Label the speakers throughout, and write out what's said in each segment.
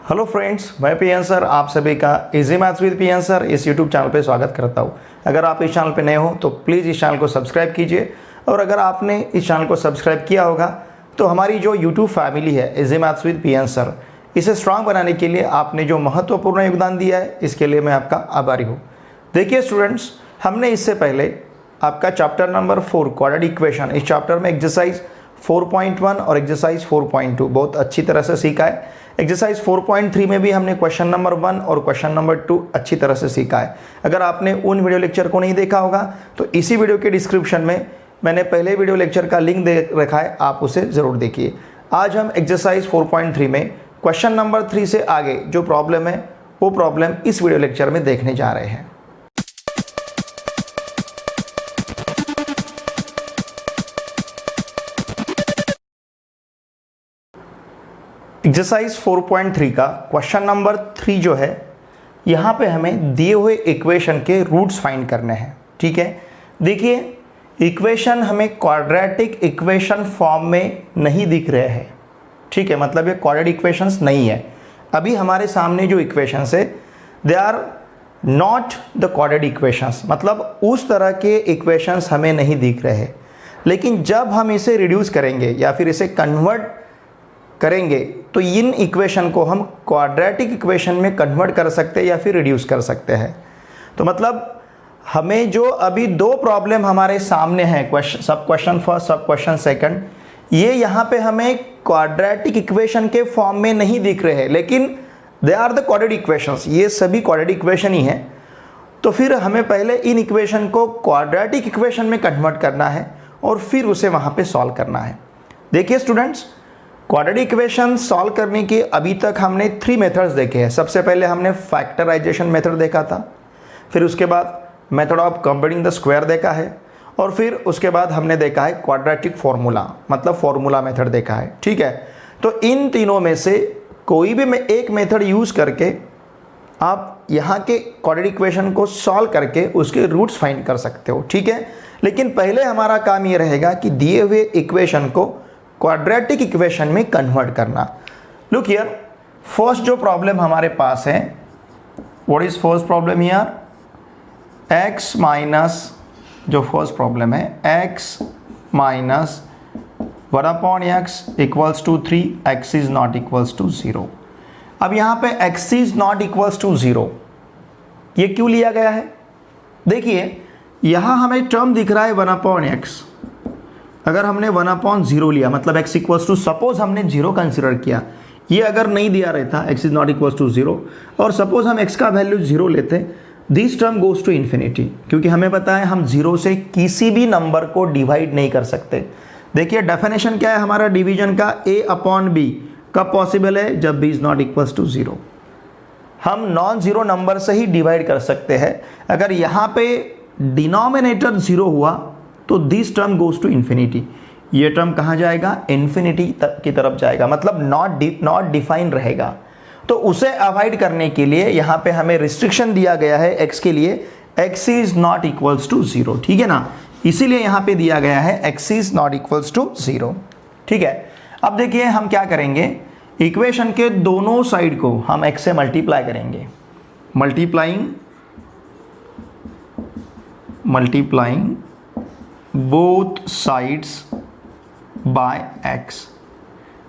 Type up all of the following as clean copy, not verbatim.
Speaker 1: Hello friends, मैं PN sir आप सभी का easy maths with PN sir इस यूट्यूब चैनल पे स्वागत करता हूँ। अगर आप इस चैनल पे नए हो तो प्लीज़ इस चैनल को सब्सक्राइब कीजिए, और अगर आपने इस चैनल को सब्सक्राइब किया होगा तो हमारी जो यूट्यूब फैमिली है easy maths with PN sir, इसे स्ट्रांग बनाने के लिए आपने जो महत्वपूर्ण योगदान दिया है, इसके लिए मैं आपका आभारी हूँ। देखिए स्टूडेंट्स, हमने इससे पहले आपका चैप्टर नंबर 4 क्वाड्रेटिक इक्वेशन, इस चैप्टर में एक्सरसाइज 4.1 और एक्सरसाइज 4.2 बहुत अच्छी तरह से सीखा है। एक्सरसाइज 4.3 में भी हमने क्वेश्चन नंबर 1 और क्वेश्चन नंबर 2 अच्छी तरह से सीखा है। अगर आपने उन वीडियो लेक्चर को नहीं देखा होगा तो इसी वीडियो के डिस्क्रिप्शन में मैंने पहले वीडियो लेक्चर का लिंक दे रखा है, आप उसे ज़रूर देखिए। आज हम एक्सरसाइज 4.3 में क्वेश्चन नंबर 3 से आगे जो प्रॉब्लम है वो प्रॉब्लम इस वीडियो लेक्चर में देखने जा रहे हैं। एक्सरसाइज 4.3 का क्वेश्चन नंबर 3 जो है, यहाँ पे हमें दिए हुए इक्वेशन के रूट्स फाइंड करने हैं। ठीक है, देखिए इक्वेशन हमें क्वाड्रेटिक इक्वेशन फॉर्म में नहीं दिख रहे हैं। ठीक है, मतलब ये क्वाड्रेटिक इक्वेशंस नहीं है। अभी हमारे सामने जो इक्वेशंस है they are not the quadratic equations, मतलब उस तरह के इक्वेशंस हमें नहीं दिख रहे हैं। लेकिन जब हम इसे रिड्यूस करेंगे या फिर इसे कन्वर्ट करेंगे तो इन इक्वेशन को हम क्वाड्रेटिक इक्वेशन में कन्वर्ट कर सकते हैं या फिर रिड्यूस कर सकते हैं। तो मतलब हमें जो अभी दो प्रॉब्लम हमारे सामने हैं, सब क्वेश्चन फर्स्ट सब क्वेश्चन सेकंड, ये यहाँ पे हमें क्वाड्रेटिक इक्वेशन के फॉर्म में नहीं दिख रहे हैं, लेकिन they are the quadratic equations, ये सभी क्वाड्रेटिक इक्वेशन ही हैं। तो फिर हमें पहले इन इक्वेशन को क्वाड्रेटिक इक्वेशन में कन्वर्ट करना है और फिर उसे वहाँ पे सॉल्व करना है। देखिए स्टूडेंट्स, क्वाड्रेटिक इक्वेशन सॉल्व करने के अभी तक हमने 3 मेथड्स देखे हैं। सबसे पहले हमने फैक्टराइजेशन मेथड देखा था, फिर उसके बाद method of computing the square देखा है, और फिर उसके बाद हमने देखा है क्वाड्रेटिक फॉर्मूला, मतलब फॉर्मूला मेथड देखा है। ठीक है, तो इन तीनों में से कोई भी एक मेथड यूज़ करके आप यहाँ के क्वाड्रेटिक इक्वेशन को सॉल्व करके उसके रूट्स फाइंड कर सकते हो। ठीक है, लेकिन पहले हमारा काम ये रहेगा कि दिए हुए इक्वेशन को क्वाड्रेटिक इक्वेशन में कन्वर्ट करना। लुक हियर, फर्स्ट जो प्रॉब्लम हमारे पास है, what is first problem here, x minus, जो फर्स्ट प्रॉब्लम है x minus 1/x equals to 3, x is not equals to 0। अब यहाँ पे x is not equals to 0 ये क्यों लिया गया है? देखिए यहाँ हमें टर्म दिख रहा है 1/x। अगर हमने 1/0 लिया, मतलब x इक्वल्स टू, सपोज हमने 0 कंसिडर किया, ये अगर नहीं दिया रहता x is not equals to 0, और सपोज हम x का वैल्यू 0 लेते, this term goes to infinity, क्योंकि हमें पता है हम 0 से किसी भी नंबर को डिवाइड नहीं कर सकते। देखिए डेफिनेशन क्या है हमारा डिवीजन का, a/b कब पॉसिबल है, जब b is not equals to 0। हम नॉन जीरो नंबर से ही डिवाइड कर सकते हैं। अगर यहाँ पे डिनोमिनेटर 0 हुआ तो this term goes to infinity, ये टर्म कहाँ जाएगा, इन्फिनिटी की तरफ जाएगा, मतलब नॉट डिफाइन रहेगा। तो उसे अवॉइड करने के लिए यहाँ पे हमें रिस्ट्रिक्शन दिया गया है x के लिए, x is not equals to 0। ठीक है ना, इसीलिए यहाँ पे दिया गया है x is not equals to 0। ठीक है, अब देखिए हम क्या करेंगे, इक्वेशन के दोनों साइड को हम x से मल्टीप्लाई करेंगे, multiplying both sides by x।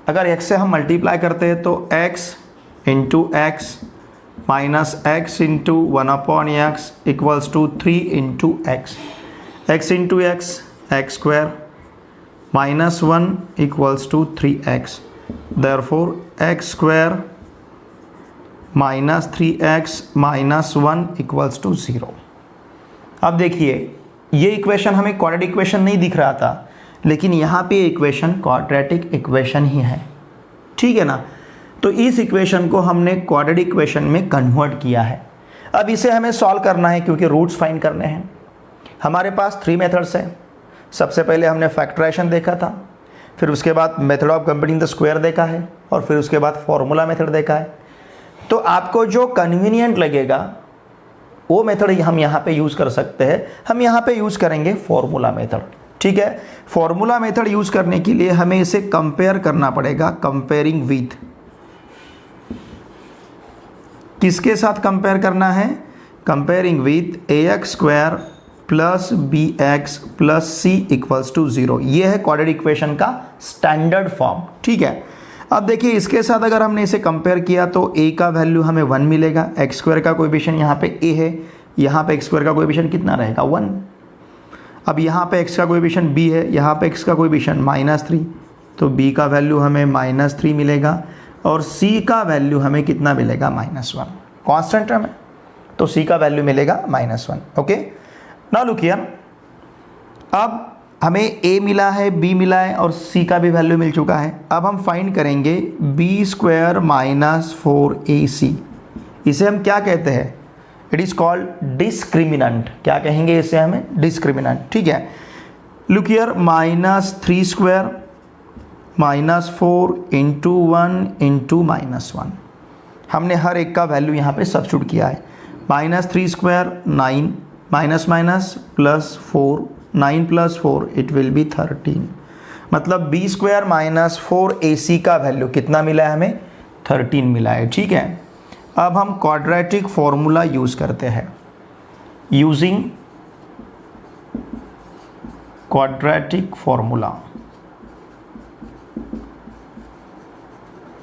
Speaker 1: अगर x से हम मल्टीप्लाई करते हैं तो x into x minus x into 1/x equals to 3 into x, x into x x square minus 1 equals to 3x, therefore x square minus 3x minus 1 equals to 0। अब देखिए ये equation हमें quadratic equation नहीं दिख रहा था, लेकिन यहाँ पे इक्वेशन क्वाड्रेटिक इक्वेशन ही है। ठीक है ना, तो इस इक्वेशन को हमने क्वाड्रेटिक इक्वेशन में कन्वर्ट किया है। अब इसे हमें सॉल्व करना है क्योंकि रूट्स फाइंड करने हैं। हमारे पास 3 मेथड्स हैं। सबसे पहले हमने फैक्टराइजेशन देखा था, फिर उसके बाद method of computing the square देखा है, और फिर उसके बाद फॉर्मूला मेथड देखा है। तो आपको जो कन्वीनियंट लगेगा वो मेथड हम यहाँ पे यूज़ कर सकते हैं। हम यहाँ पे यूज़ करेंगे फॉर्मूला मेथड। ठीक है, फॉर्मूला मेथड यूज़ करने के लिए हमें इसे कंपेयर करना पड़ेगा, कंपेयरिंग विथ। किसके साथ कंपेयर करना है? Comparing with ax square plus bx plus c equals to 0। ये है क्वाड्रेटिक इक्वेशन का स्टैंडर्ड फॉर्म, ठीक है। अब देखिए इसके साथ अगर हमने इसे कंपेयर किया तो a का वैल्यू हमें 1 मिलेगा, x स्क्वायर का कोएफिशिएंट यहाँ पे a है, यहाँ पे x स्क्वायर का कोएफिशिएंट कितना रहेगा? 1। अब यहाँ पे x का कोएफिशिएंट b है, यहाँ पे x का कोएफिशिएंट -3, तो b का वैल्यू हमें -3 मिलेगा और c का वैल्यू हमें कितना मिलेगा? -1। कांस्टेंट टर्म है तो c का वैल्यू मिलेगा -1। ओके, नाउ लुक हियर, अब हमें a मिला है, b मिला है और c का भी वैल्यू मिल चुका है। अब हम फाइंड करेंगे b स्क्वायर माइनस 4ac। इसे हम क्या कहते हैं? It is called discriminant. क्या कहेंगे इसे? हमें डिस्क्रिमिनेंट, ठीक है। Look here, -3 square -4 into 1 into -1। हमने हर एक का वैल्यू यहाँ पे सब्स्टिट्यूट किया है। -3 square 9 minus minus plus 4, 9 plus 4 it will B 13। मतलब b स्क्वायर माइनस 4ac का वैल्यू कितना मिला है हमें? 13 मिला है, ठीक है। अब हम क्वाड्रेटिक फॉर्मूला यूज करते हैं। यूजिंग क्वाड्रेटिक फॉर्मूला,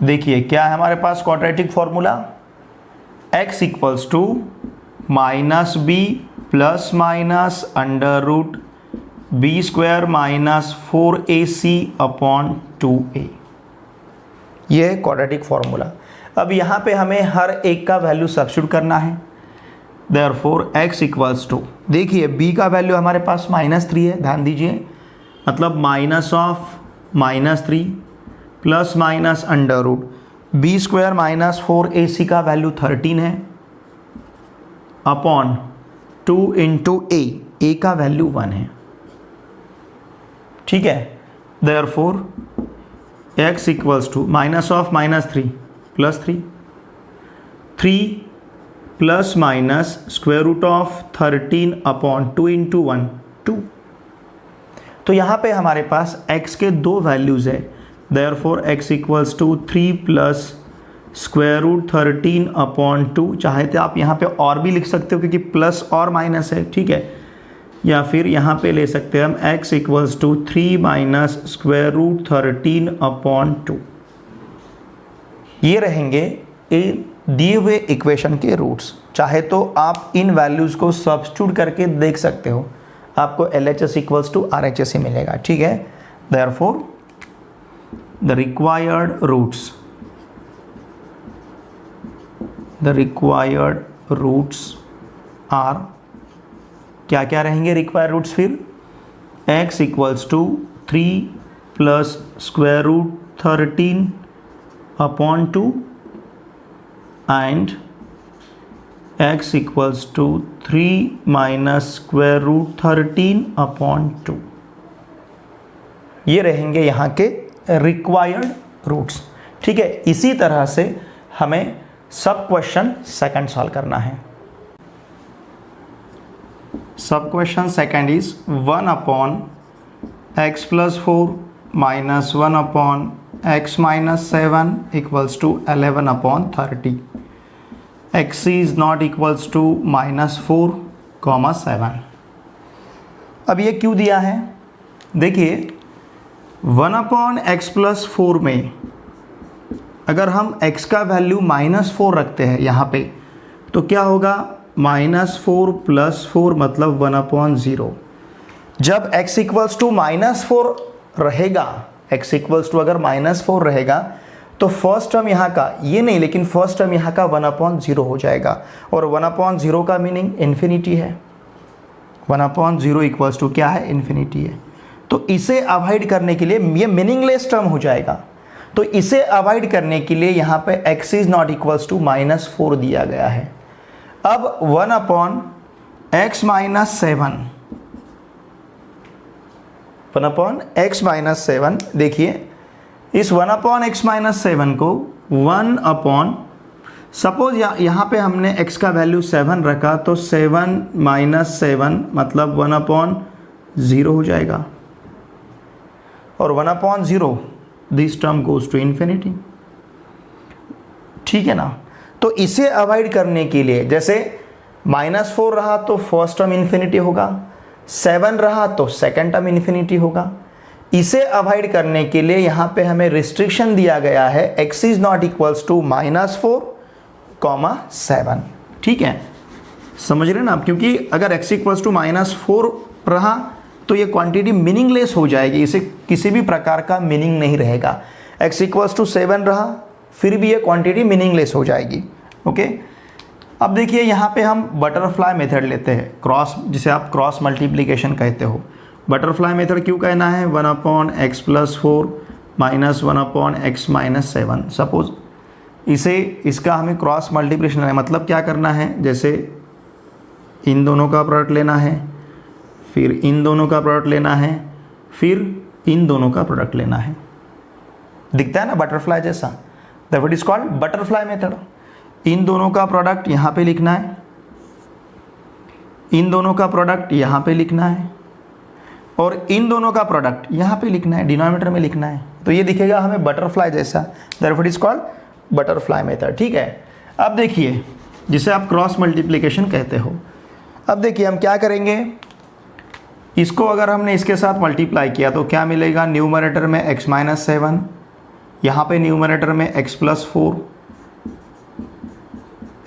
Speaker 1: देखिए क्या है हमारे पास quadratic formula? x equals to minus B plus minus under root B square minus 4ac upon 2a। ये है क्वाड्रेटिक फॉर्मूला। अब यहाँ पे हमें हर एक का वैल्यू सब्स्टिट्यूट करना है। देयरफॉर x इक्वल्स टू, देखिए b का वैल्यू हमारे पास -3 है, ध्यान दीजिए, मतलब minus of -3 plus minus under root B square minus 4ac का वैल्यू 13 है अपॉन 2 इंटू a का वैल्यू 1 है, ठीक है। Therefore x equals to minus of -3 plus 3 plus minus square root of 13 upon 2 into 1 2। तो यहाँ पे हमारे पास x के दो वैल्यूज़ है। Therefore x equals to 3 plus square root 13 upon 2। चाहे तो आप यहाँ पे और भी लिख सकते हो क्योंकि प्लस और माइनस है, ठीक है। या फिर यहाँ पे ले सकते हैं हम x equals to 3 minus square root 13 upon 2। ये रहेंगे दिए हुए इक्वेशन के रूट्स। चाहे तो आप इन वैल्यूज़ को सब्स्टिट्यूट करके देख सकते हो, आपको LHS इक्वल्स टू RHS ही मिलेगा, ठीक है। Therefore the required roots are, क्या क्या रहेंगे रिक्वायर्ड रूट्स? फिर x equals to 3 plus square root 13 upon 2 and x equals to 3 minus square root 13 upon 2। ये रहेंगे यहाँ के रिक्वायर्ड रूट्स, ठीक है। इसी तरह से हमें सब क्वेश्चन सेकंड सॉल्व करना है। Sub question second is 1 upon x plus 4 minus 1 upon x minus 7 equals to 11 upon 30। x is not equals to -4, 7। अब ये क्यों दिया है? देखिए 1 अपॉन x प्लस 4 में अगर हम x का वैल्यू -4 रखते हैं यहाँ पे तो क्या होगा? -4 प्लस 4 मतलब 1/0। जब x इक्वल्स टू -4 रहेगा, x इक्वल्स टू अगर -4 रहेगा तो फर्स्ट टर्म यहाँ का ये नहीं, लेकिन फर्स्ट टर्म यहाँ का 1/0 हो जाएगा और 1/0 का मीनिंग इन्फिनिटी है। 1/0 इक्वल्स टू क्या है? इन्फिनिटी है। तो इसे अवॉइड करने के लिए ये मीनिंगलेस टर्म हो जाएगा, तो इसे अवॉइड करने के लिए यहाँ पे x is not equals to -4 दिया गया है। अब 1 upon x minus 7, 1 upon x minus 7, देखिए इस 1 अपॉन x माइनस 7 को 1 अपॉन, सपोज यहाँ पे हमने x का वैल्यू 7 रखा तो 7 माइनस 7 मतलब 1/0 हो जाएगा और 1/0 this term goes to infinity, ठीक है ना। तो इसे अवॉइड करने के लिए, जैसे -4 रहा तो फर्स्ट टर्म इन्फिनिटी होगा, 7 रहा तो सेकंड टर्म इन्फिनिटी होगा। इसे अवॉइड करने के लिए यहाँ पे हमें रिस्ट्रिक्शन दिया गया है x is not equals to -4, 7। ठीक है, समझ रहे हैं ना आप, क्योंकि अगर x इक्वल्स टू -4 रहा तो ये क्वांटिटी मीनिंगलेस हो जाएगी, इसे किसी भी प्रकार का मीनिंग नहीं रहेगा। x इक्वल्स टू 7 रहा फिर भी ये क्वांटिटी मीनिंगलेस हो जाएगी। ओके, अब देखिए यहाँ पे हम बटरफ्लाई मेथड लेते हैं, क्रॉस, जिसे आप क्रॉस मल्टीप्लिकेशन कहते हो। बटरफ्लाई मेथड क्यों कहना है? 1/x + 4 - 1/x - 7। सपोज इसका हमें क्रॉस मल्टीप्लिकेशन है, मतलब क्या करना है, जैसे इन दोनों का प्रोडक्ट लेना है, फिर इन दोनों का प्रोडक्ट लेना है, फिर इन दोनों का प्रोडक्ट लेना है। दिखता है ना बटरफ्लाई जैसा, that is called butterfly method. इन दोनों का प्रोडक्ट यहाँ पे लिखना है, इन दोनों का प्रोडक्ट यहाँ पे लिखना है, और इन दोनों का प्रोडक्ट यहाँ पे लिखना है, डिनोमिनेटर में लिखना है, तो ये दिखेगा हमें बटरफ्लाई जैसा, that is called butterfly method. ठीक है, अब देखिए जिसे आप क्रॉस मल्टीप्लिकेशन कहते हो। अब देखिए हम क्या करेंगे, इसको अगर हमने इसके साथ मल्टीप्लाई किया तो क्या मिलेगा? न्यूमरेटर में x - 7, यहाँ पे न्यूमरेटर में x + 4,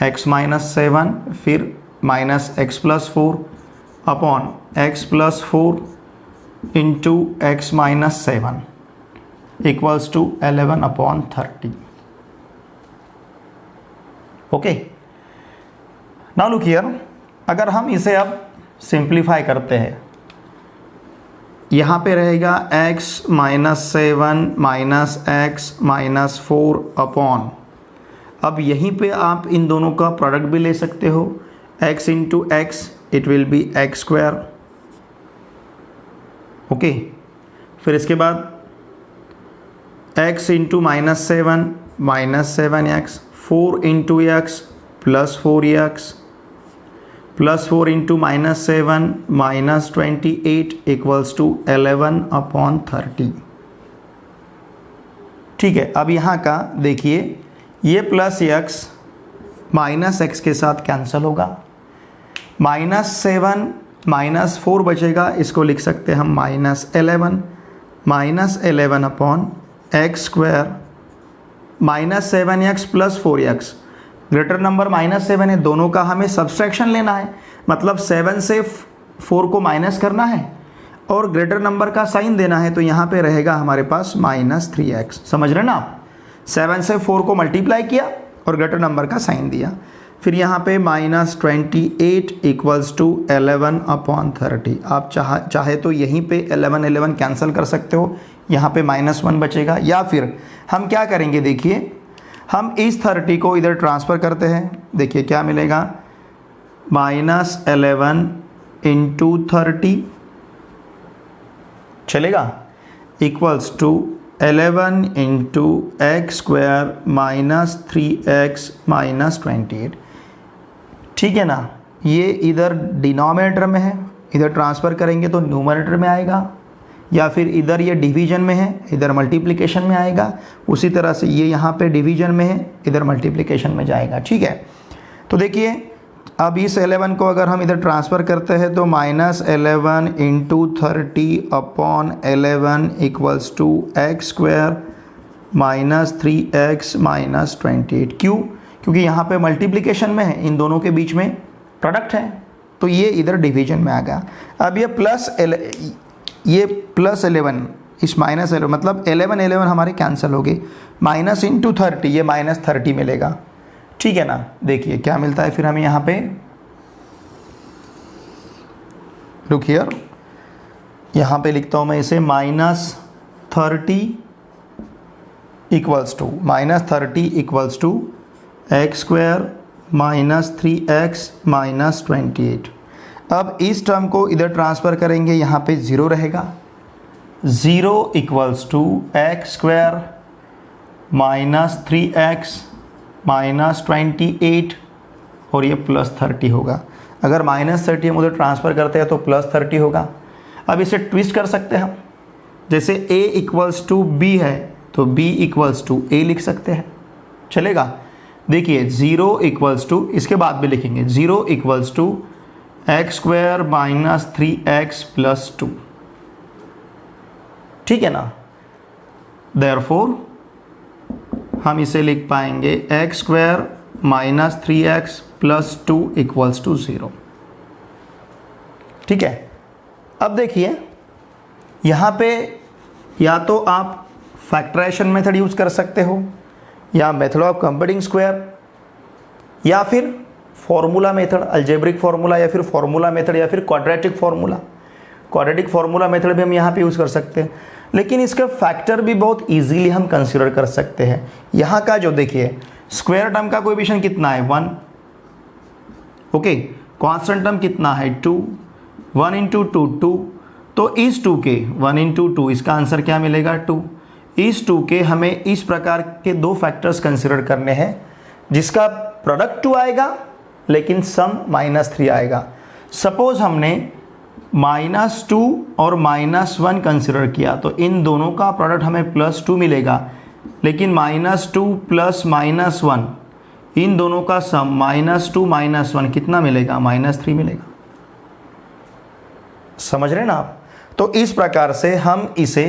Speaker 1: x - 7 फिर -x + 4 upon x + 4 into x - 7 equals to 11/30। Okay, now look here, अगर हम इसे अब सिंप्लीफाई करते हैं, यहाँ पे रहेगा x - 7 -x - 4 अपॉन, अब यहीं पे आप इन दोनों का प्रोडक्ट भी ले सकते हो, x into x it will be x²। Okay, फिर इसके बाद x into -7 -7x, 4 into x + 4x, + 4 into -7 -28 equals to 11/30। ठीक है, अब यहाँ का देखिए, ये +x -x के साथ कैंसिल होगा, -7 -4 बचेगा, इसको लिख सकते हैं हम -11 11/x², -7x + 4x, greater number -7 है, दोनों का हमें सब्सट्रैक्शन लेना है, मतलब 7 से 4 को माइनस करना है और ग्रेटर नंबर का साइन देना है, तो यहाँ पे रहेगा हमारे पास -3x। समझ रहे ना आप, 7 से 4 को मल्टीप्लाई किया और ग्रेटर नंबर का साइन दिया, फिर यहाँ पे -28 इक्वल्स टू 11/30। आप चाहे तो यहीं पे 11 कैंसिल कर सकते हो, यहाँ पे -1 बचेगा, या फिर हम क्या करेंगे, देखिए हम इस 30 को इधर ट्रांसफ़र करते हैं, देखिए क्या मिलेगा, -11 इंटू 30 चलेगा equals to 11 into x² -3x -28। ठीक है ना, ये इधर डिनोमिनेटर में है, इधर ट्रांसफ़र करेंगे तो न्यूमरेटर में आएगा, या फिर इधर ये डिवीजन में है, इधर मल्टीप्लिकेशन में आएगा, उसी तरह से ये यहाँ पे डिवीजन में है, इधर मल्टीप्लिकेशन में जाएगा। ठीक है, तो देखिए अब इस 11 को अगर हम इधर ट्रांसफ़र करते हैं तो -11 into 30 upon 11 equals to x² -3x -28। क्यों? क्योंकि यहाँ पे मल्टीप्लिकेशन में है, इन दोनों के बीच में प्रोडक्ट है, तो ये इधर डिवीजन में आ गया। अब ये +11 इस -11 मतलब 11 हमारे कैंसिल हो गए, माइनस इंटू 30 ये -30 मिलेगा। ठीक है ना, देखिए क्या मिलता है फिर हमें यहाँ पे, लुक हियर, यहाँ पे लिखता हूँ मैं इसे -30 इक्वल्स टू x² -3x -28। अब इस टर्म को इधर ट्रांसफ़र करेंगे, यहाँ पे 0 रहेगा, 0 इक्वल्स टू x² -3x -28 और ये +30 होगा। अगर -30 हम उधर ट्रांसफ़र करते हैं तो +30 होगा। अब इसे ट्विस्ट कर सकते हैं हम, जैसे a इक्वल्स टू b है तो b इक्वल्स टू a लिख सकते हैं, चलेगा। देखिए 0 इक्वल्स टू, इसके बाद भी लिखेंगे 0 equals to x square minus 3x plus 2, ठीक है ना। देयरफॉर हम इसे लिख पाएंगे x square minus 3x plus 2 equals to 0, ठीक है। अब देखिए यहाँ पे या तो आप फैक्टराइजेशन मेथड यूज कर सकते हो, या मेथड ऑफ कंप्यूटिंग स्क्वायर, या फिर फॉर्मूला मेथड, अलजेब्रिक फॉर्मूला, या फिर फॉर्मूला मेथड, या फिर quadratic formula. Quadratic formula method भी हम यहाँ पे यूज़ कर सकते हैं, लेकिन इसके फैक्टर भी बहुत इजीली हम कंसीडर कर सकते हैं। यहाँ का जो देखिए स्क्वायर टर्म का कोएफिशिएंट कितना है 1, ओके, कांस्टेंट टर्म कितना है 2, 1 इंटू 2 2, तो इस 2 के 1 इंटू 2 इसका आंसर क्या मिलेगा 2। इस 2 के हमें इस प्रकार के दो फैक्टर्स कंसीडर करने हैं जिसका प्रोडक्ट 2 आएगा लेकिन सम -3 आएगा। सपोज हमने -2 और -1 कंसीडर किया तो इन दोनों का प्रोडक्ट हमें +2 मिलेगा, लेकिन -2 प्लस -1 इन दोनों का सम -2 -1 कितना मिलेगा -3 मिलेगा। समझ रहे हैं ना आप। तो इस प्रकार से हम इसे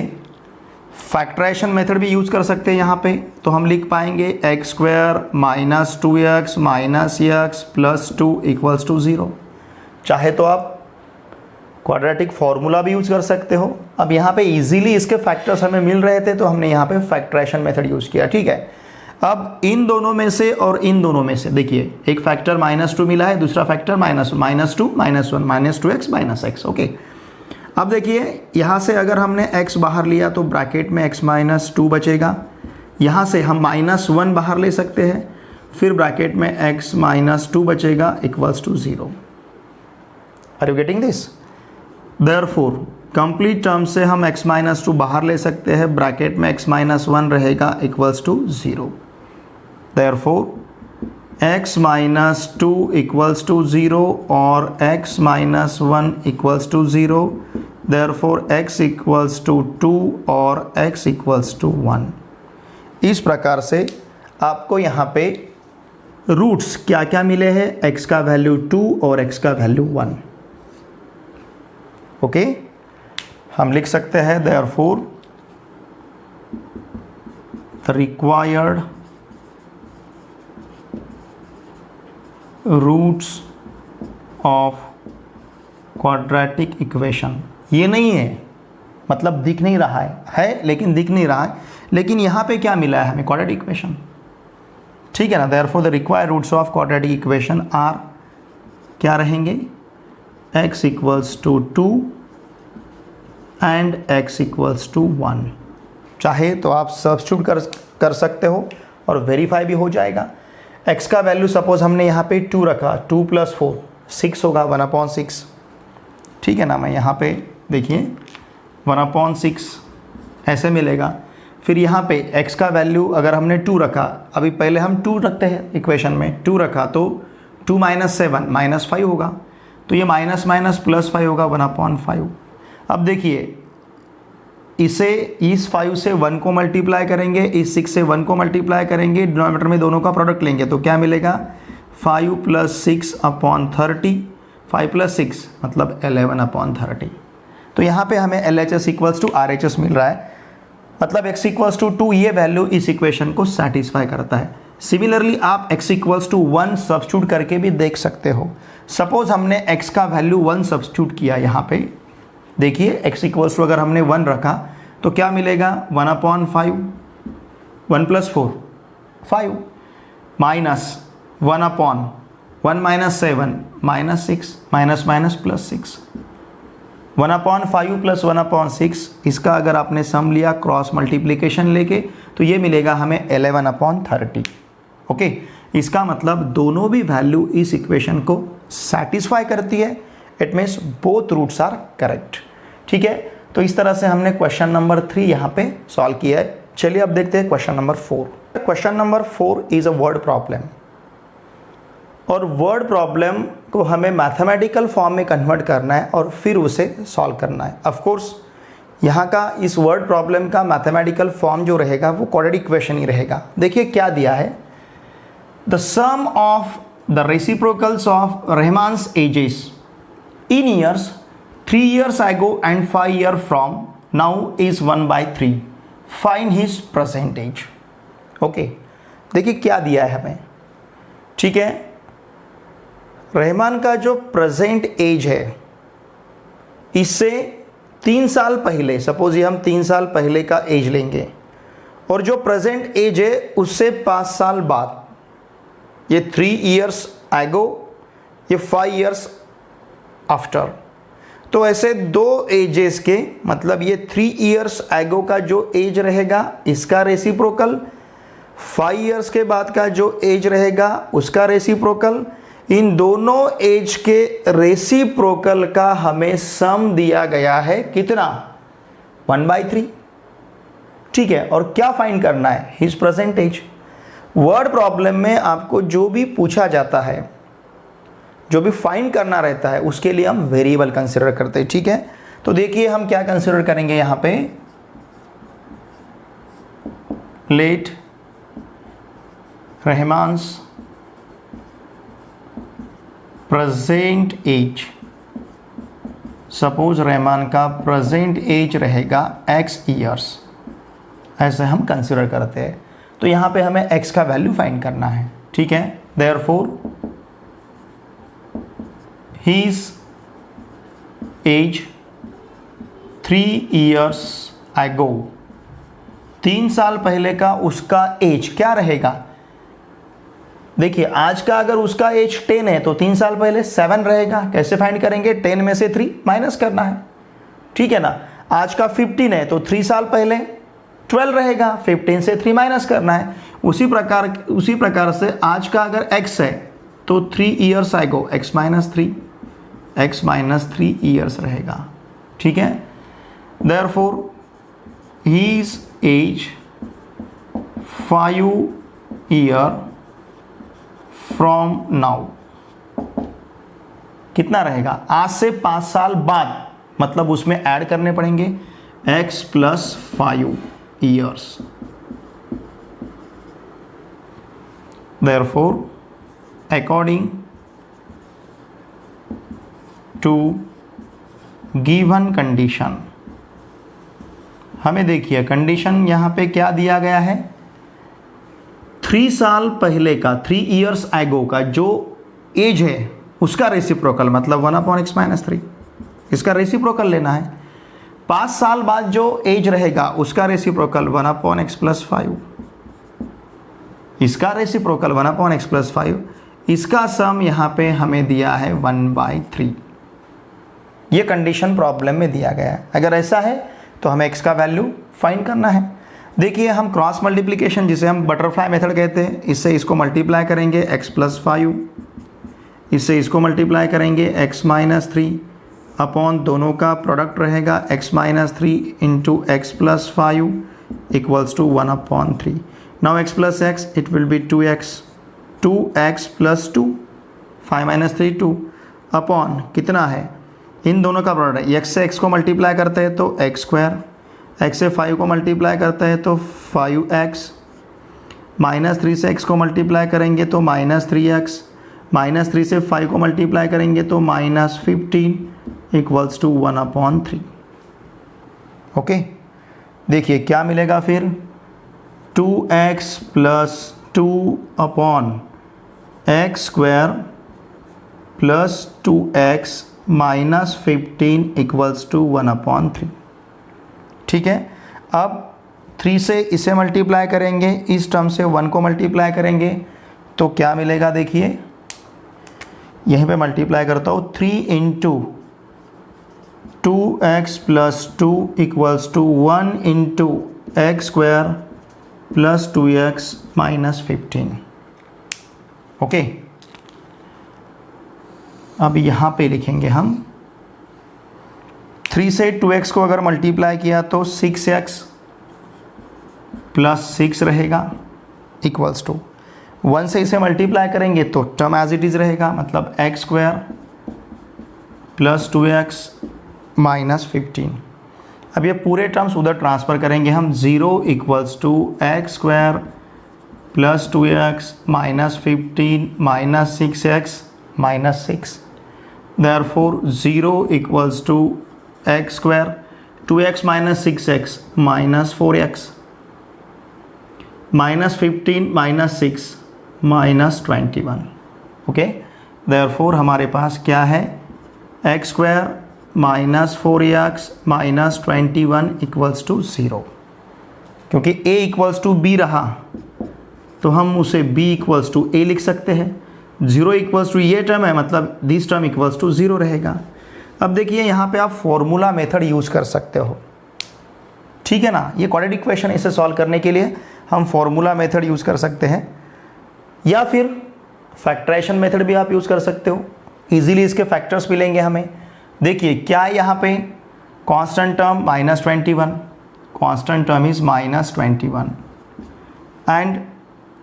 Speaker 1: फैक्टराइजेशन मेथड भी यूज कर सकते हैं। यहाँ पे तो हम लिख पाएंगे x square minus 2x minus x plus 2 equals to 0। चाहे तो आप क्वाड्रेटिक फॉर्मूला भी यूज कर सकते हो। अब यहाँ पे इजीली इसके फैक्टर्स हमें मिल रहे थे तो हमने यहाँ पे फैक्टराइजेशन मेथड यूज किया, ठीक है। अब इन दोनों में से और इन दोनों में से देखिए एक फैक्टर -2 मिला है, दूसरा फैक्टर -2 -1 -2x -x, ओके। अब देखिए यहाँ से अगर हमने x बाहर लिया तो ब्रैकेट में x -2 बचेगा। यहाँ से हम -1 बाहर ले सकते हैं, फिर ब्रैकेट में x -2 बचेगा equals to 0। Are you getting this? Therefore complete term से हम x -2 बाहर ले सकते हैं, ब्रैकेट में x -1 रहेगा equals to 0। Therefore x -2 equals to 0 और x -1 equals to 0। Therefore x equals to 2 और x इक्वल्स टू 1। इस प्रकार से आपको यहाँ पे रूट्स क्या क्या मिले हैं, x का वैल्यू 2 और x का वैल्यू 1, ओके। हम लिख सकते हैं therefore required roots of quadratic equation. ये नहीं है, मतलब दिख नहीं रहा है लेकिन दिख नहीं रहा है, लेकिन यहाँ पे क्या मिला है हमें क्वाड्रेटिक इक्वेशन, ठीक है ना। Therefore the required roots of quadratic equation are क्या रहेंगे, x equals to 2 and x equals to 1। चाहे तो आप सब्स्टिट्यूट कर सकते हो और वेरीफाई भी हो जाएगा। x का वैल्यू सपोज हमने यहाँ पे 2 रखा, 2 + 4 6 होगा 1/6, ठीक है ना। मैं यहाँ पे देखिए 1/6 ऐसे मिलेगा। फिर यहाँ पे x का वैल्यू अगर हमने 2 रखा, अभी पहले हम 2 रखते हैं इक्वेशन में, 2 रखा तो 2 - 7 -5 होगा, तो ये माइनस +5 होगा 1/5। अब देखिए इसे इस 5 से 1 को मल्टीप्लाई करेंगे, इस 6 से 1 को मल्टीप्लाई करेंगे, डिनोमिनेटर में दोनों का प्रोडक्ट लेंगे तो क्या मिलेगा 5 + 6/30, 5 + 6 मतलब 11/30। तो यहाँ पे हमें LHS इक्वल्स टू RHS मिल रहा है, मतलब x इक्वल्स टू 2 ये वैल्यू इस इक्वेशन को सेटिस्फाई करता है। सिमिलरली आप x इक्वल्स टू 1 सब्स्टिट्यूट करके भी देख सकते हो। सपोज हमने x का वैल्यू 1 सब्स्टिट्यूट किया, यहाँ पे देखिए x इक्वल्स टू अगर हमने 1 रखा तो क्या मिलेगा 1/5, 1 + 4 5 माइनस 1/1 - 7 -6 +6 1/5 + 1/6। इसका अगर आपने सम लिया क्रॉस मल्टीप्लिकेशन लेके तो ये मिलेगा हमें 11/30, ओके। इसका मतलब दोनों भी वैल्यू इस इक्वेशन को सेटिस्फाई करती है, it means both roots are correct, ठीक है। तो इस तरह से हमने क्वेश्चन नंबर 3 यहाँ पे सॉल्व किया है। चलिए अब देखते हैं question number 4। Question number 4 is a word problem, और वर्ड प्रॉब्लम को हमें मैथमेटिकल फॉर्म में कन्वर्ट करना है और फिर उसे सॉल्व करना है। ऑफ कोर्स यहाँ का इस वर्ड प्रॉब्लम का मैथमेटिकल फॉर्म जो रहेगा वो क्वाड्रेटिक इक्वेशन ही रहेगा। देखिए क्या दिया है, the sum of the reciprocals of Rahman's ages in years 3 years ago and 5 years from now is 1/3. Find his present age. Okay, देखिए क्या दिया है हमें, ठीक है। रहमान का जो प्रेजेंट एज है इससे 3 साल पहले, सपोज ये हम 3 साल पहले का एज लेंगे, और जो प्रेजेंट एज है उससे 5 साल बाद, ये 3 years ago, ये 5 years आफ्टर। तो ऐसे 2 एजेस के, मतलब ये 3 years ago का जो एज रहेगा इसका रेसिप्रोकल, 5 years के बाद का जो एज रहेगा उसका रेसिप्रोकल, इन दोनों एज के रेसिप्रोकल का हमें सम दिया गया है कितना, 1/3, ठीक है। और क्या फाइंड करना है, his present age. Word problem में आपको जो भी पूछा जाता है, जो भी फाइंड करना रहता है, उसके लिए हम वेरिएबल कंसिडर करते हैं, ठीक है। तो देखिए हम क्या कंसिडर करेंगे यहां पे, let Rahman's present age. Suppose Rahman का प्रेजेंट एज रहेगा x ईयर्स, ऐसे हम कंसिडर करते हैं। तो यहां पे हमें x का वैल्यू फाइंड करना है, ठीक है। Therefore his age 3 years ago, 3 साल पहले का उसका एज क्या रहेगा। देखिए आज का अगर उसका एज 10 है तो 3 साल पहले 7 रहेगा। कैसे फाइंड करेंगे, 10 में से 3 माइनस करना है, ठीक है ना। आज का 15 है तो 3 साल पहले 12 रहेगा, 15 से 3 माइनस करना है। उसी प्रकार से आज का अगर x है तो 3 years ago x minus 3 years रहेगा, ठीक है। Therefore his age 5 years from now कितना रहेगा, आज से 5 साल बाद, मतलब उसमें ऐड करने पड़ेंगे x + 5 years। Therefore according to given condition, हमें देखिए कंडीशन यहाँ पे क्या दिया गया है, 3 साल पहले का 3 years ago का जो एज है उसका रेसिप्रोकल, मतलब 1/x - 3, इसका रेसिप्रोकल लेना है। 5 साल बाद जो एज रहेगा उसका रेसिप्रोकल 1/x + 5, इसका रेसिप्रोकल 1/x + 5, इसका सम यहाँ पे हमें दिया है 1/3। ये कंडीशन प्रॉब्लम में दिया गया है। अगर ऐसा है तो हमें x का वैल्यू फाइंड करना है। देखिए हम क्रॉस मल्टीप्लिकेशन, जिसे हम बटरफ्लाई मेथड कहते हैं, इससे इसको मल्टीप्लाई करेंगे x + 5, इससे इसको मल्टीप्लाई करेंगे x - 3 अपॉन दोनों का प्रोडक्ट रहेगा x - 3 into x + 5 equals to 1/3। Now x + x it will be 2x + 2, 5 - 3 2 upon कितना है, इन दोनों का प्रोडक्ट है, x से x को मल्टीप्लाई करते हैं तो x², x से 5 को मल्टीप्लाई करते हैं तो 5x, -3 से x को मल्टीप्लाई करेंगे तो -3x, -3 से 5 को मल्टीप्लाई करेंगे तो -15 इक्वल्स टू 1/3। ओके, देखिए क्या मिलेगा फिर, 2x + 2 upon x² + 2x -15 equals to 1/3, ठीक है। अब 3 से इसे मल्टीप्लाई करेंगे, इस टर्म से 1 को मल्टीप्लाई करेंगे तो क्या मिलेगा, देखिए यहीं पे मल्टीप्लाई करता हूँ, 3 into 2x + 2 equals to 1 into x² + 2x -15। Okay, अब यहाँ पे लिखेंगे हम 3 से 2x को अगर मल्टीप्लाई किया तो 6x + 6 रहेगा इक्वल्स टू 1 से इसे मल्टीप्लाई करेंगे तो टर्म एज इट इज़ रहेगा, मतलब x² + 2x -15। अब ये पूरे टर्म्स उधर ट्रांसफ़र करेंगे हम, 0 equals to x² plus 2x minus 15 minus 6x minus 6, therefore 0 equals to x square, 2x minus 6x minus 4x minus 15 minus 6 minus 21। Okay, therefore हमारे पास क्या है, x square minus 4x minus 21 equals to 0। क्योंकि a equals to b रहा तो हम उसे b equals to a लिख सकते हैं। 0 इक्वल्स टू ये टर्म है, मतलब दिस टर्म इक्वल्स टू 0 रहेगा। अब देखिए यहाँ पे आप फॉर्मूला मेथड यूज़ कर सकते हो, ठीक है ना। ये क्वाड्रेटिक इक्वेशन इसे सॉल्व करने के लिए हम फॉर्मूला मेथड यूज़ कर सकते हैं, या फिर फैक्टराइजेशन मेथड भी आप यूज़ कर सकते हो। इजीली इसके फैक्टर्स मिलेंगे हमें। देखिए क्या है यहाँ पे, constant term minus 21, constant term is minus 21 and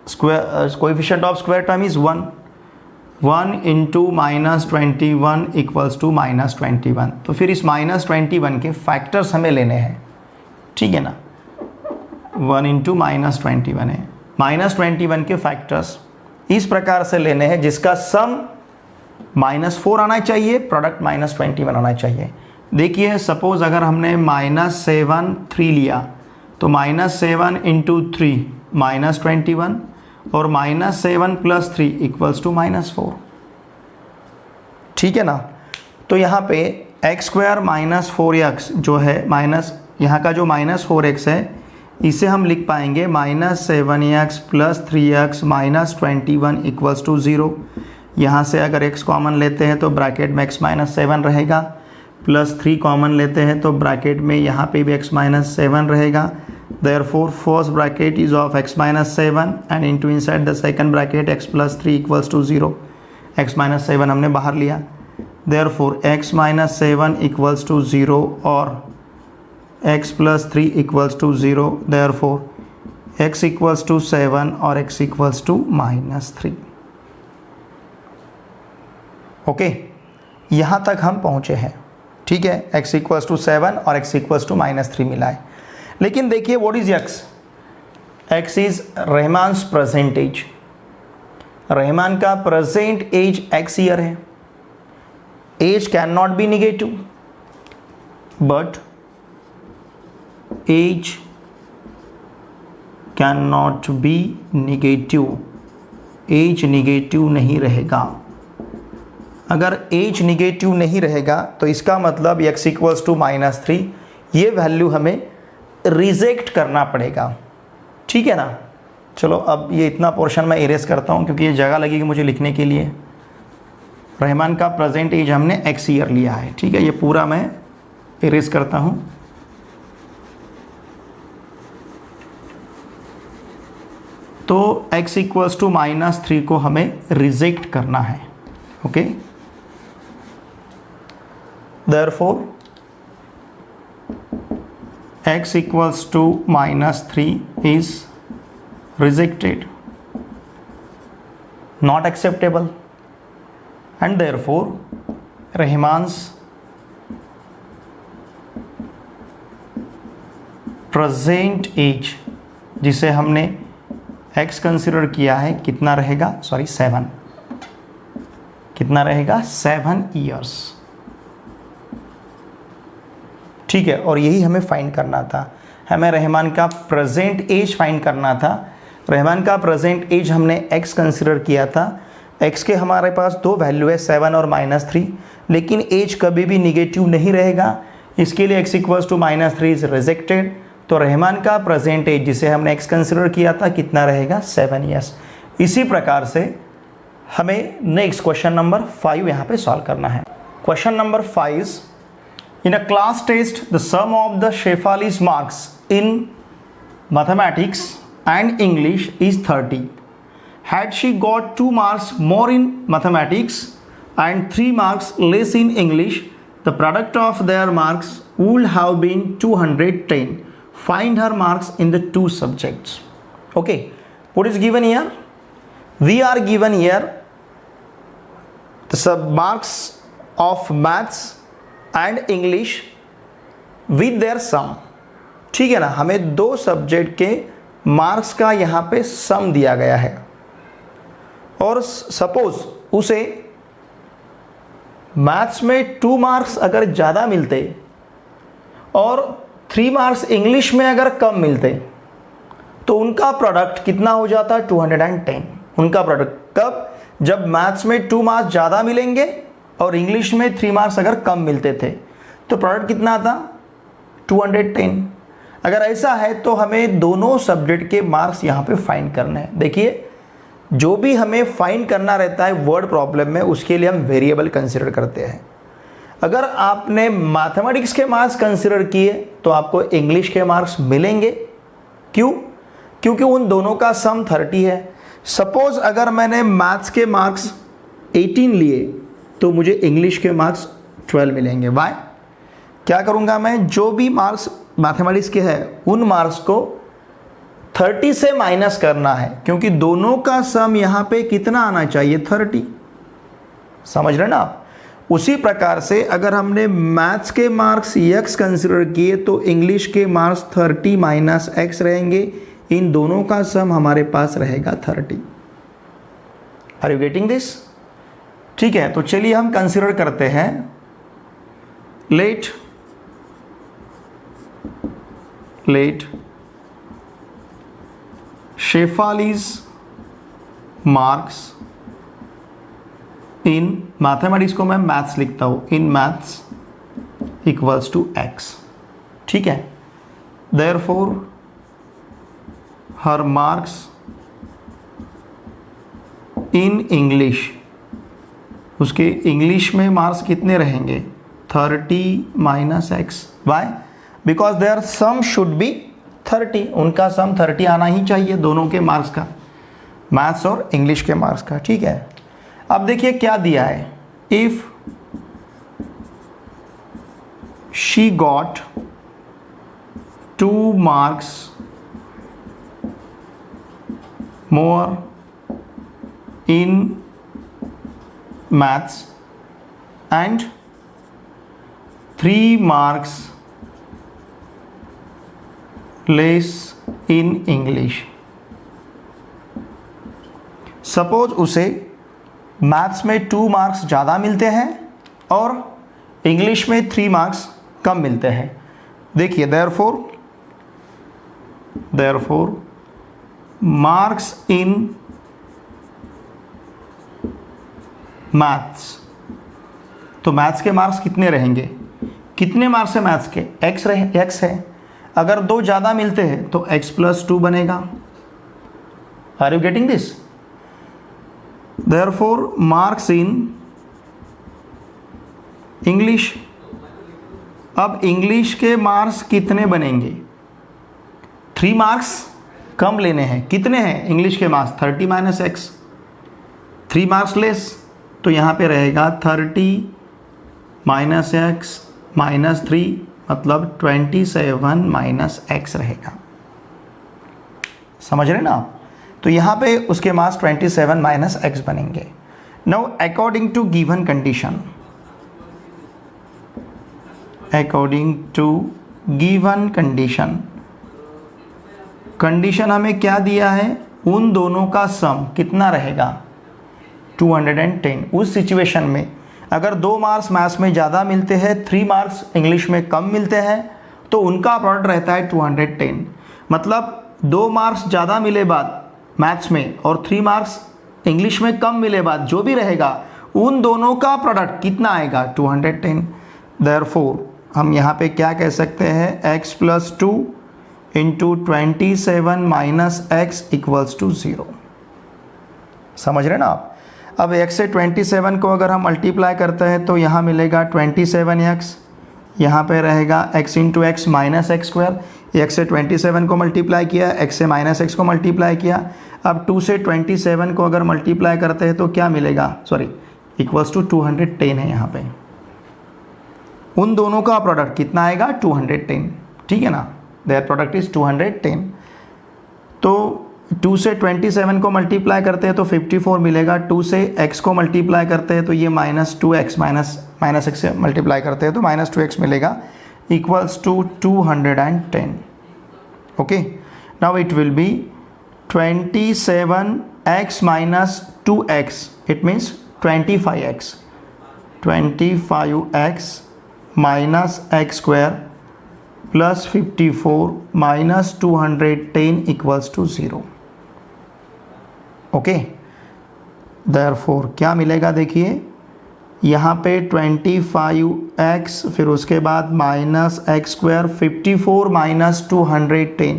Speaker 1: square coefficient of square term is 1 into minus 21 equals to minus 21। तो फिर इस माइनस 21 के फैक्टर्स हमें लेने हैं, ठीक है ना। 1 इंटू माइनस 21 है, माइनस 21 के फैक्टर्स इस प्रकार से लेने हैं जिसका सम -4 आना चाहिए, प्रोडक्ट -21 आना चाहिए। देखिए सपोज अगर हमने -7 3 लिया तो -7 इंटू 3 -21 और -7 प्लस 3 इक्वल्स टू -4, ठीक है ना। तो यहाँ पे एक्स स्क्वायर माइनस 4x जो है माइनस, यहाँ का जो -4x है इसे हम लिख पाएंगे -7x plus 3x minus 21 equals to 0। यहाँ से अगर x कॉमन लेते हैं तो ब्रैकेट में x माइनस 7 रहेगा, प्लस 3 कॉमन लेते हैं तो ब्रैकेट में यहाँ पे भी x माइनस 7 रहेगा। Therefore first bracket is of x minus 7 and into inside the second bracket x plus 3 equals to 0। x minus 7 हमने बाहर लिया, therefore x minus 7 equals to 0 और x plus 3 equals to 0। Therefore x equals to 7 और x equals to -3। Okay, यहाँ तक हम पहुँचे हैं, ठीक है। x इक्वल्स टू 7 और x इक्वल्स टू -3 मिला है। लेकिन देखिए what is x, x is Rahman's present age. Rahman का प्रेजेंट एज x ईयर है। Age can not be negative, but age can not be negative, age negative नहीं रहेगा। अगर एज निगेटिव नहीं रहेगा तो इसका मतलब x इक्वल्स टू -3, ये वैल्यू हमें रिजेक्ट करना पड़ेगा, ठीक है ना। चलो अब ये इतना पोर्शन मैं इरेज करता हूँ क्योंकि ये जगह लगेगी मुझे लिखने के लिए। रहमान का प्रेजेंट एज हमने x ईयर लिया है, ठीक है। ये पूरा मैं इरेज करता हूँ। तो x इक्वल्स टू -3 को हमें रिजेक्ट करना है, okay. Therefore, x equals to -3 is rejected, not acceptable, and therefore Rahman's present age, जिसे हमने x कंसिडर किया है, कितना रहेगा, सॉरी 7, कितना रहेगा 7 ईयर्स, ठीक है। और यही हमें फाइंड करना था, हमें रहमान का प्रेजेंट एज फाइंड करना था। रहमान का प्रेजेंट एज हमने x कंसिडर किया था। x के हमारे पास दो वैल्यू है 7 और -3, लेकिन एज कभी भी निगेटिव नहीं रहेगा, इसके लिए x equals to -3 is rejected. तो रहमान का प्रेजेंट एज जिसे हमने x कंसिडर किया था कितना रहेगा 7 ईयर्स। इसी प्रकार से हमें नेक्स्ट क्वेश्चन नंबर 5 यहाँ पे सॉल्व करना है। Question number 5, in a class test the sum of the Shefali's marks in mathematics and English is 30. Had she got 2 marks more in mathematics and 3 marks less in English, the product of their marks would have been 210. Find her marks in the 2 subjects. Okay, what is given here? We are given here the sub marks of maths and English with their sum, ठीक है ना। हमें 2 subject के marks का यहाँ पे सम दिया गया है और सपोज उसे मैथ्स में 2 मार्क्स अगर ज़्यादा मिलते और 3 मार्क्स इंग्लिश में अगर कम मिलते तो उनका प्रोडक्ट कितना हो जाता? 210। उनका प्रोडक्ट कब? जब मैथ्स में 2 मार्क्स ज़्यादा मिलेंगे और इंग्लिश में 3 मार्क्स अगर कम मिलते थे तो प्रोडक्ट कितना आता? 210। अगर ऐसा है तो हमें दोनों सब्जेक्ट के मार्क्स यहाँ पे फाइंड करने हैं। देखिए, जो भी हमें फाइंड करना रहता है वर्ड प्रॉब्लम में, उसके लिए हम वेरिएबल कंसिडर करते हैं। अगर आपने मैथमेटिक्स के मार्क्स कंसिडर किए तो आपको इंग्लिश के मार्क्स मिलेंगे। क्यों? क्योंकि उन दोनों का सम 30 है। सपोज अगर मैंने मैथ्स के मार्क्स 18 लिए तो मुझे इंग्लिश के मार्क्स 12 मिलेंगे। वाई? क्या करूँगा मैं? जो भी मार्क्स मैथमेटिक्स के हैं उन मार्क्स को 30 से माइनस करना है, क्योंकि दोनों का सम यहाँ पे कितना आना चाहिए? 30। समझ रहे ना आप? उसी प्रकार से अगर हमने मैथ्स के मार्क्स x कंसिडर किए तो इंग्लिश के मार्क्स 30 माइनस x रहेंगे। इन दोनों का सम हमारे पास रहेगा 30। Are you getting this? ठीक है, तो चलिए हम कंसिडर करते हैं। Let Shefali's marks in mathematics को मैं मैथ्स लिखता हूं, in maths equals to x। ठीक है, therefore her marks in English, उसके इंग्लिश में मार्क्स कितने रहेंगे? 30 minus x। Why? Because their sum should be 30। उनका सम 30 आना ही चाहिए, दोनों के मार्क्स का, मैथ्स और इंग्लिश के मार्क्स का। ठीक है, अब देखिए क्या दिया है। If she got 2 marks more in maths and 3 marks less in English. Suppose उसे मैथ्स में 2 मार्क्स ज़्यादा मिलते हैं और इंग्लिश में 3 मार्क्स कम मिलते हैं। देखिए, देयरफॉर मार्क्स इन मैथ्स, तो मैथ्स के मार्क्स कितने रहेंगे? कितने मार्क्स है मैथ्स के? x है। अगर 2 ज़्यादा मिलते हैं तो x+2 बनेगा। Are you getting this? Therefore marks in English, अब इंग्लिश के मार्क्स कितने बनेंगे? 3 मार्क्स कम लेने हैं। कितने हैं इंग्लिश के marks? 30 minus x। 3 marks less, तो यहाँ पे रहेगा 30 माइनस x माइनस 3, मतलब 27 माइनस x रहेगा। समझ रहे ना आप? तो यहाँ पे उसके मार्क्स 27 माइनस x बनेंगे। Now according to given condition, condition हमें क्या दिया है? उन दोनों का सम कितना रहेगा? 210। उस सिचुएशन में अगर 2 मार्क्स मैथ्स में ज़्यादा मिलते हैं, 3 मार्क्स इंग्लिश में कम मिलते हैं, तो उनका प्रोडक्ट रहता है 210। मतलब 2 मार्क्स ज़्यादा मिले बाद मैथ्स में और 3 मार्क्स इंग्लिश में कम मिले बाद जो भी रहेगा उन दोनों का प्रोडक्ट कितना आएगा? 210। देयरफॉर हम यहाँ पे क्या कह सकते हैं? x+2 into 27 minus x equals to 0। समझ रहे ना आप? अब x से 27 को अगर हम मल्टीप्लाई करते हैं तो यहाँ मिलेगा 27x, यहाँ पे रहेगा x into x minus x square. x से 27 को मल्टीप्लाई किया, x से माइनस एक्स को मल्टीप्लाई किया। अब 2 से 27 को अगर मल्टीप्लाई करते हैं तो क्या मिलेगा? सॉरी, इक्वल्स टू 210 है यहाँ पे। उन दोनों का प्रोडक्ट कितना आएगा? 210। ठीक है ना? Their product is 210। तो 2 से 27 को मल्टीप्लाई करते हैं तो 54 मिलेगा। 2 से x को मल्टीप्लाई करते हैं तो ये माइनस 2x, माइनस x से मल्टीप्लाई करते हैं तो माइनस 2x मिलेगा, equals to 210। Okay, now it will be 27x minus 2x, it means 25x, 25x minus x square plus 54 minus 210 equals to 0. Okay, therefore क्या मिलेगा, देखिए यहाँ पे 25x, फिर उसके बाद minus x square, 54 minus 210,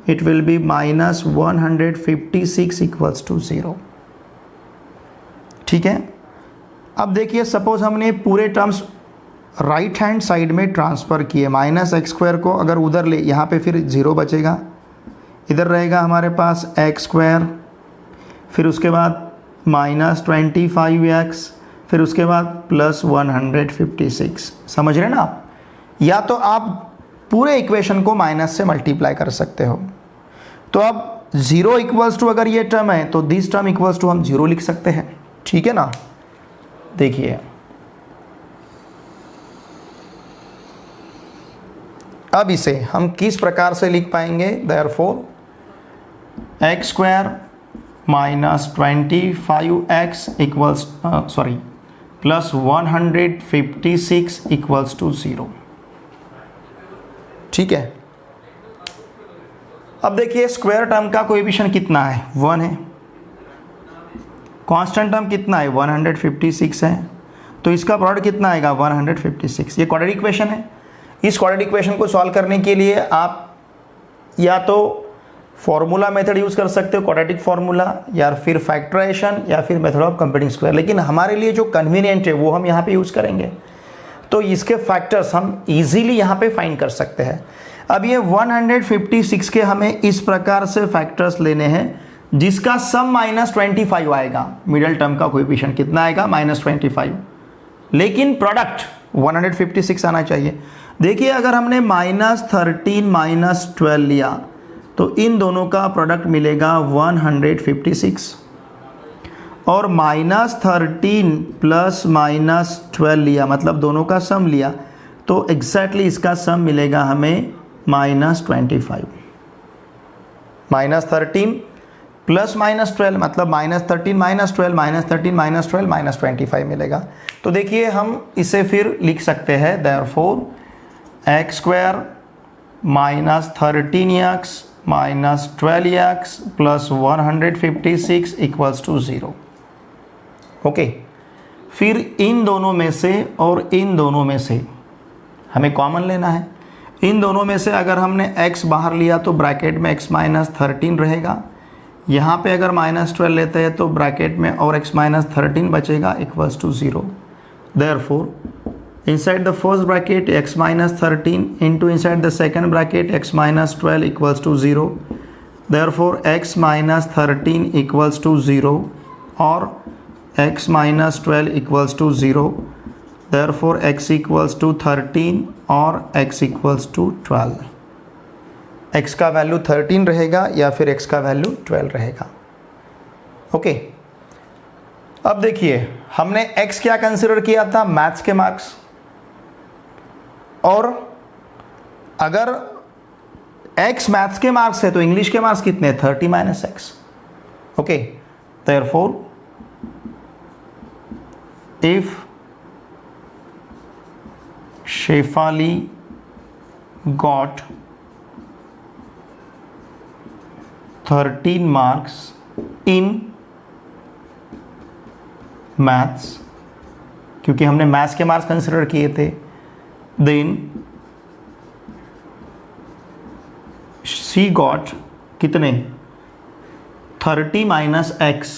Speaker 1: it will be minus 156 equals to 0. ठीक है, अब देखिए सपोज हमने पूरे टर्म्स राइट हैंड साइड में ट्रांसफ़र किए, माइनस एक्स स्क्वायर को अगर उधर ले, यहाँ पे फिर 0 बचेगा, इधर रहेगा हमारे पास एक्स स्क्वायर, फिर उसके बाद माइनस 25x, फिर उसके बाद प्लस 156. समझ रहे ना आप? या तो आप पूरे इक्वेशन को माइनस से मल्टीप्लाई कर सकते हो. तो अब 0 इक्वल्स टू अगर ये टर्म है तो दिस टर्म इक्वल्स टू हम 0 लिख सकते हैं. ठीक है ना? देखिए अब इसे हम किस प्रकार से लिख पाएंगे, therefore x square minus 25x equals plus 156 equals to 0. ठीक है, अब देखिए स्क्वायर टर्म का कोएफिशिएंट कितना है, 1 है. कांस्टेंट टर्म कितना है, 156 है. तो इसका प्रोडक्ट कितना आएगा, 156. ये क्वाड्रेटिक इक्वेशन है. इस क्वाड्रेटिक इक्वेशन को सॉल्व करने के लिए आप या तो फॉर्मूला मेथड यूज़ कर सकते हो, क्वाड्रेटिक फार्मूला, या फिर फैक्टराइजेशन, या फिर मेथड ऑफ कंप्यूटिंग स्क्वायर. लेकिन हमारे लिए जो कन्वीनियंट है वो हम यहाँ पे यूज़ करेंगे. तो इसके फैक्टर्स हम इजीली यहाँ पे फाइंड कर सकते हैं. अब ये 156 के हमें इस प्रकार से फैक्टर्स लेने हैं जिसका सम माइनस 25 आएगा. मिडल टर्म का कोएफिशिएंट कितना आएगा, माइनस 25. लेकिन प्रोडक्ट 156 आना चाहिए. देखिए अगर हमने माइनस 13 माइनस 12 लिया तो इन दोनों का प्रोडक्ट मिलेगा 156, और माइनस 13 प्लस माइनस 12 लिया मतलब दोनों का सम लिया तो एग्जैक्टली इसका सम मिलेगा हमें माइनस 25. माइनस 13 प्लस माइनस 12 मतलब minus 13 minus 12 minus 13 minus 12 minus 25 मिलेगा. तो देखिए हम इसे फिर लिख सकते हैं, therefore x square minus 13x minus 12x plus 156 equals to 0. Okay, फिर इन दोनों में से और इन दोनों में से हमें कॉमन लेना है. इन दोनों में से अगर हमने x बाहर लिया तो ब्रैकेट में x माइनस 13 रहेगा. यहाँ पे अगर माइनस 12 लेते हैं तो ब्रैकेट में और x माइनस 13 बचेगा equals to 0. Therefore inside the first bracket x minus 13 into inside the second bracket x minus 12 equals to 0. Therefore x minus 13 equals to 0 or x minus 12 equals to 0. Therefore x equals to 13 or x equals to 12. x का value 13 रहेगा या फिर x का value 12 रहेगा. Okay, अब देखिए हमने x क्या कंसिडर किया था, मैथ्स के मार्क्स, और अगर x मैथ्स के मार्क्स है तो इंग्लिश के मार्क्स कितने हैं, 30 minus x. Okay, therefore if Shefali got 13 marks in maths, क्योंकि हमने मैथ्स के मार्क्स कंसिडर किए थे, then she got कितने, 30 माइनस एक्स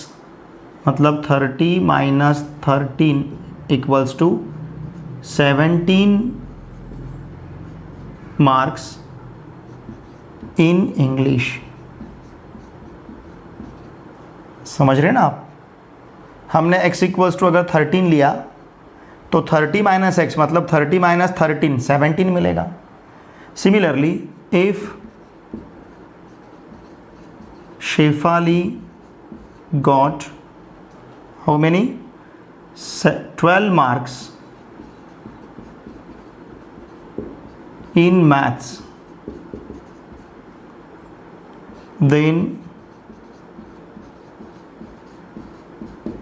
Speaker 1: मतलब 30 minus 13 equals to 17 marks in English. समझ रहे ना आप? हमने x इक्वल्स टू अगर 13 लिया तो 30 माइनस एक्स मतलब 30 माइनस 13 17 मिलेगा. Similarly if Shefali got how many 12 marks in maths then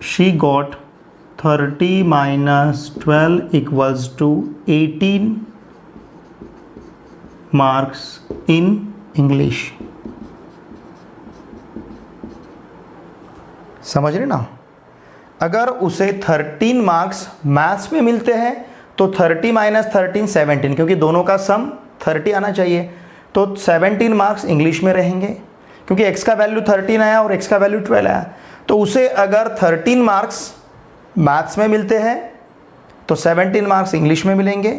Speaker 1: she got 30 minus 12 equals to 18 marks in English। समझ रहे ना? अगर उसे 13 मार्क्स मैथ्स में मिलते हैं तो 30 माइनस 13 17, क्योंकि दोनों का सम 30 आना चाहिए, तो 17 मार्क्स इंग्लिश में रहेंगे क्योंकि x का वैल्यू 13 आया और x का वैल्यू 12 आया। तो उसे अगर 13 मार्क्स मैथ्स में मिलते हैं तो 17 मार्क्स इंग्लिश में मिलेंगे।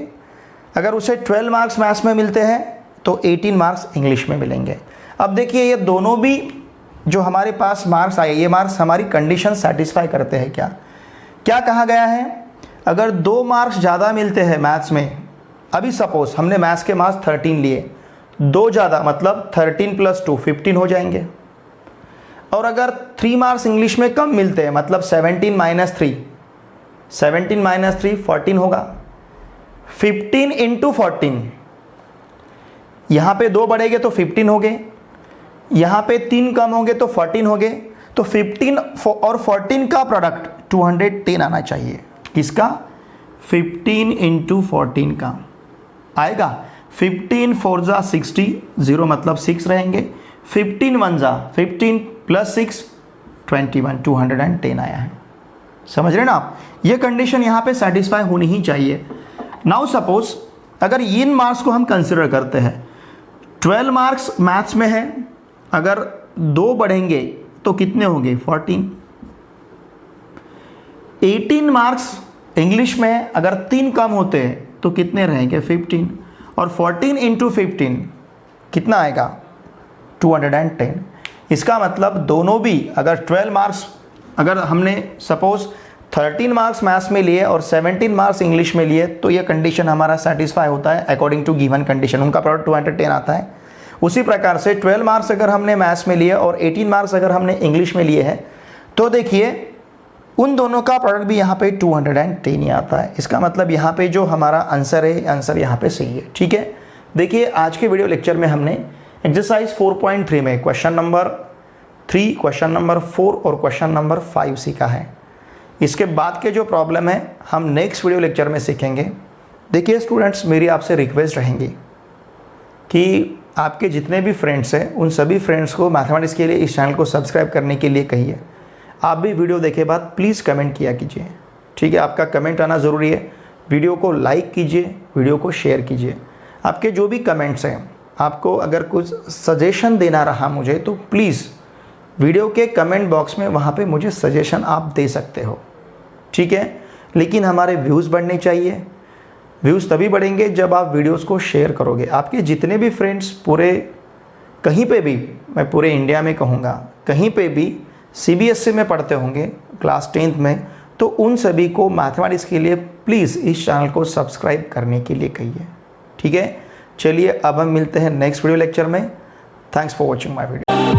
Speaker 1: अगर उसे 12 मार्क्स मैथ्स में मिलते हैं तो 18 मार्क्स इंग्लिश में मिलेंगे। अब देखिए ये दोनों भी जो हमारे पास मार्क्स आए, ये मार्क्स हमारी कंडीशन सेटिस्फाई करते हैं क्या? क्या कहा गया है? अगर 2 मार्क्स ज़्यादा मिलते हैं मैथ्स में, अभी सपोज हमने मैथ्स के मार्क्स 13 लिए, 2 ज़्यादा मतलब 13 + 2 15 हो जाएंगे। और अगर 3 मार्क्स इंग्लिश में कम मिलते हैं मतलब 17 - 3, 17 - 3 14 होगा। 15 × 14, यहाँ पे 2 बढ़ेंगे तो 15 हो गए, यहाँ पे 3 कम होंगे तो 14 हो गए। तो 15 और 14 का प्रोडक्ट 210 आना चाहिए। किसका? 15 × 14 का आएगा। 15 4 × 60, 0 मतलब 6 रहेंगे। 15 1 × 15 + 6 21, 210 आया है। समझ रहे ना आप? ये कंडीशन यहाँ पे सेटिस्फाई होनी ही चाहिए। नाउ सपोज अगर इन मार्क्स को हम कंसिडर करते हैं, 12 मार्क्स मैथ्स में है, अगर 2 बढ़ेंगे तो कितने होंगे? 14। 18 मार्क्स इंग्लिश में अगर 3 कम होते हैं तो कितने रहेंगे? 15। और 14 × 15 कितना आएगा? 210। इसका मतलब दोनों भी अगर 12 मार्क्स, अगर हमने सपोज 13 मार्क्स मैथ्स में लिए और 17 मार्क्स इंग्लिश में लिए, तो ये कंडीशन हमारा सेटिस्फाई होता है अकॉर्डिंग टू गिवन कंडीशन, उनका प्रोडक्ट 210 आता है। उसी प्रकार से 12 मार्क्स अगर हमने मैथ्स में लिए और 18 मार्क्स अगर हमने इंग्लिश में लिए हैं, तो देखिए उन दोनों का प्रोडक्ट भी यहाँ पे 210 ही आता है। इसका मतलब यहाँ पे जो हमारा आंसर है, आंसर यहाँ पे सही है। ठीक है, देखिए आज के वीडियो लेक्चर में हमने एक्सरसाइज 4.3 में क्वेश्चन नंबर 3, क्वेश्चन नंबर 4 और क्वेश्चन नंबर 5 सीखा है। इसके बाद के जो प्रॉब्लम है हम नेक्स्ट वीडियो लेक्चर में सीखेंगे। देखिए स्टूडेंट्स, मेरी आपसे रिक्वेस्ट रहेंगी कि आपके जितने भी फ्रेंड्स हैं उन सभी फ्रेंड्स को मैथमेटिक्स के लिए इस चैनल को सब्सक्राइब करने के लिए कहिए। आप भी वीडियो देखे बाद प्लीज़ कमेंट किया कीजिए। ठीक है, आपका कमेंट आना ज़रूरी है। वीडियो को लाइक कीजिए, वीडियो को शेयर कीजिए। आपके जो भी कमेंट्स हैं, आपको अगर कुछ सजेशन देना रहा मुझे तो प्लीज़ वीडियो के कमेंट बॉक्स में वहाँ पे मुझे सजेशन आप दे सकते हो। ठीक है, लेकिन हमारे व्यूज़ बढ़ने चाहिए। व्यूज़ तभी बढ़ेंगे जब आप वीडियोस को शेयर करोगे। आपके जितने भी फ्रेंड्स पूरे कहीं पे भी, मैं पूरे इंडिया में कहूँगा, कहीं पे भी CBSE में पढ़ते होंगे क्लास 10th में, तो उन सभी को मैथमेटिक्स के लिए प्लीज़ इस चैनल को सब्सक्राइब करने के लिए कहिए। ठीक है, चलिए अब हम मिलते हैं नेक्स्ट वीडियो लेक्चर में। Thanks for watching my video.